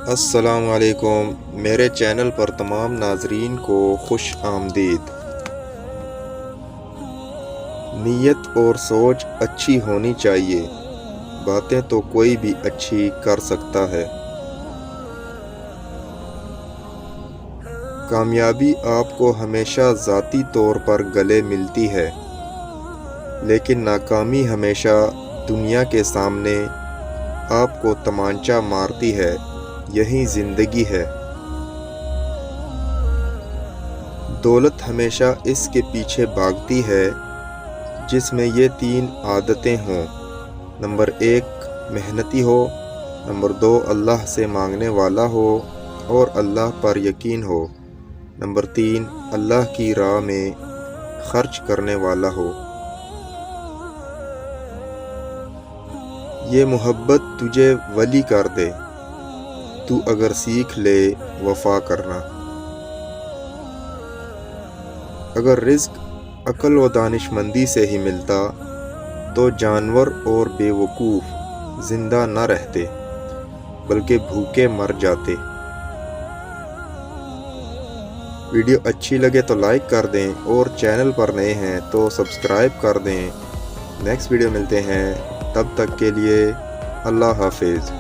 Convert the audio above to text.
السلام علیکم، میرے چینل پر تمام ناظرین کو خوش آمدید۔ نیت اور سوچ اچھی ہونی چاہیے، باتیں تو کوئی بھی اچھی کر سکتا ہے۔ کامیابی آپ کو ہمیشہ ذاتی طور پر گلے ملتی ہے، لیکن ناکامی ہمیشہ دنیا کے سامنے آپ کو تمانچہ مارتی ہے۔ یہی زندگی ہے۔ دولت ہمیشہ اس کے پیچھے بھاگتی ہے جس میں یہ 3 عادتیں ہوں۔ نمبر 1 محنتی ہو، نمبر 2 اللہ سے مانگنے والا ہو اور اللہ پر یقین ہو، نمبر 3 اللہ کی راہ میں خرچ کرنے والا ہو۔ یہ محبت تجھے ولی کر دے، تو اگر سیکھ لے وفا کرنا۔ اگر رزق عقل و دانش مندی سے ہی ملتا تو جانور اور بے وقوف زندہ نہ رہتے بلکہ بھوکے مر جاتے۔ ویڈیو اچھی لگے تو لائک کر دیں اور چینل پر نئے ہیں تو سبسکرائب کر دیں۔ نیکسٹ ویڈیو ملتے ہیں، تب تک کے لیے اللہ حافظ۔